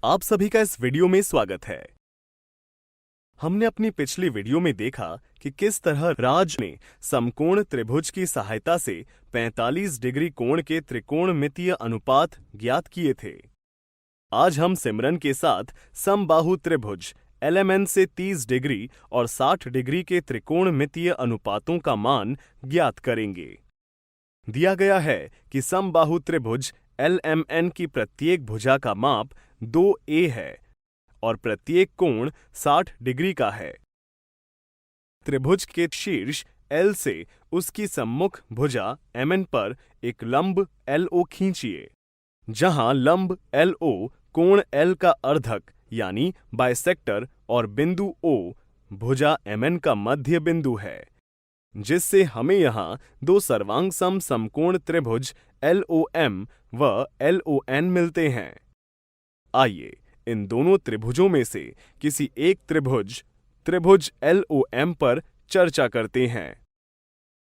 आप सभी का इस वीडियो में स्वागत है। हमने अपनी पिछली वीडियो में देखा कि किस तरह राज ने समकोण त्रिभुज की सहायता से 45 डिग्री कोण के त्रिकोणमितीय अनुपात ज्ञात किए थे। आज हम सिमरन के साथ समबाहु त्रिभुज LMN से 30 डिग्री और 60 डिग्री के त्रिकोणमितीय अनुपातों का मान ज्ञात करेंगे। दिया गया है कि समबाहु त्रिभुज LMN की प्रत्येक भुजा का माप 2a है और प्रत्येक कोण 60 डिग्री का है। त्रिभुज के शीर्ष L से उसकी सम्मुख भुजा MN पर एक लंब LO खींचिए, जहां लंब LO कोण L का अर्धक यानी बाइसेक्टर और बिंदु O भुजा MN का मध्य बिंदु है, जिससे हमें यहां दो सर्वांग समकोण त्रिभुज LOM व LON मिलते हैं। आइए इन दोनों त्रिभुजों में से किसी एक त्रिभुज LOM पर चर्चा करते हैं।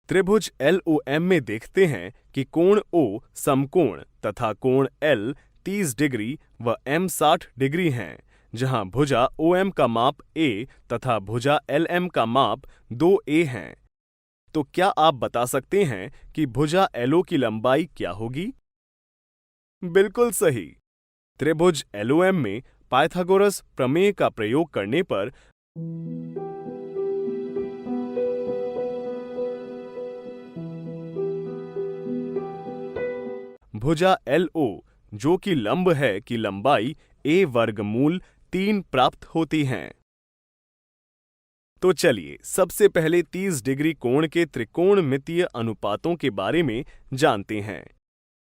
त्रिभुज LOM में देखते हैं कि कोण O समकोण तथा कोण L 30 डिग्री व M 60 डिग्री हैं, जहां भुजा OM का माप A तथा भुजा LM का माप 2a हैं। तो क्या आप बता सकते हैं कि भुजा LO की लंबाई क्या होगी? बिल्कुल सही। त्रिभुज LOM में पाइथागोरस प्रमेय का प्रयोग करने पर भुजा LO जो कि लंब है की लंबाई a वर्गमूल 3 प्राप्त होती हैं। तो चलिए सबसे पहले 30 डिग्री कोण के त्रिकोणमितीय अनुपातों के बारे में जानते हैं।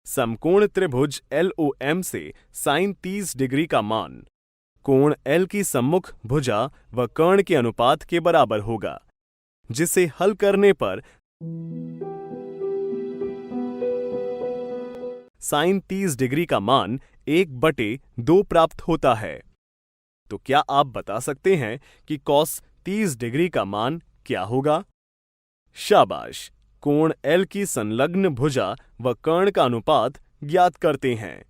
समकोण त्रिभुज LOM से साइन 30 डिग्री का मान कोण L की सम्मुख भुजा व कर्ण के अनुपात के बराबर होगा, जिसे हल करने पर साइन 30 डिग्री का मान 1/2 प्राप्त होता है। तो क्या आप बता सकते हैं कि कॉस 30 डिग्री का मान क्या होगा? शाबाश! कोण L की संलग्न भुजा व कर्ण का अनुपात ज्ञात करते हैं,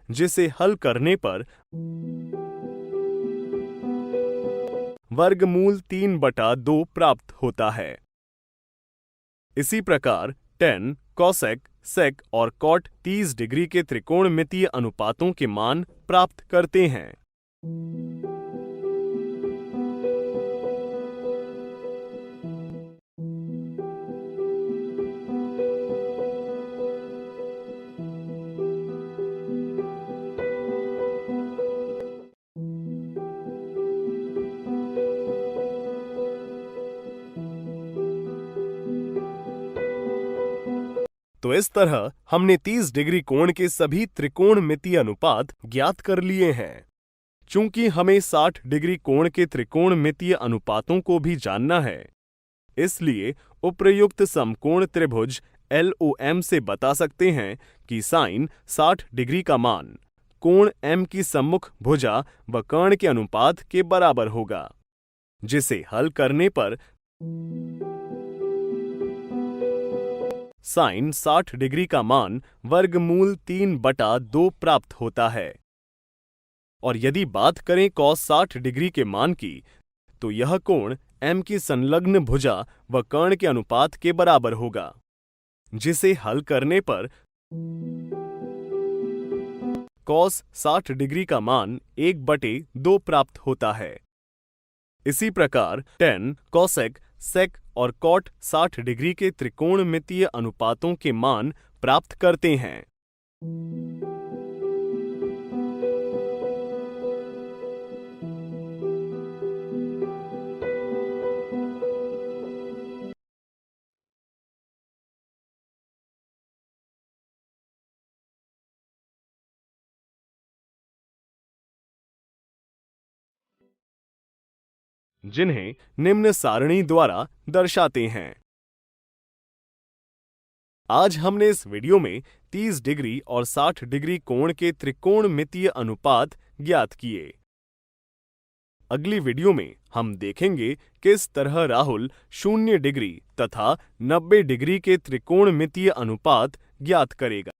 जिसे हल करने पर वर्गमूल 3/2 प्राप्त होता है। इसी प्रकार tan, cosec, sec और cot 30 डिग्री के त्रिकोणमितीय अनुपातों के मान प्राप्त करते हैं। तो इस तरह हमने 30 डिग्री कोण के सभी त्रिकोणमितीय अनुपात ज्ञात कर लिए हैं। चूंकि हमें 60 डिग्री कोण के त्रिकोणमितीय अनुपातों को भी जानना है, इसलिए उपर्युक्त समकोण त्रिभुज LOM से बता सकते हैं कि साइन 60 डिग्री का मान कोण M की सम्मुख भुजा व कर्ण के अनुपात के बराबर होगा, जिसे हल करने पर साइन 60 डिग्री का मान वर्गमूल 3/2 प्राप्त होता है। और यदि बात करें कॉस 60 डिग्री के मान की, तो यह कोण M की संलग्न भुजा व कर्ण के अनुपात के बराबर होगा, जिसे हल करने पर कॉस 60 डिग्री का मान 1/2 प्राप्त होता है। इसी प्रकार tan, cosec, sec और cot 60 डिग्री के त्रिकोणमितीय अनुपातों के मान प्राप्त करते हैं। जिन्हें निम्न सारणी द्वारा दर्शाते हैं। आज हमने इस वीडियो में 30 डिग्री और 60 डिग्री कोण के त्रिकोणमितीय अनुपात ज्ञात किए। अगली वीडियो में हम देखेंगे किस तरह राहुल 0 डिग्री तथा 90 डिग्री के त्रिकोणमितीय अनुपात ज्ञात करेगा।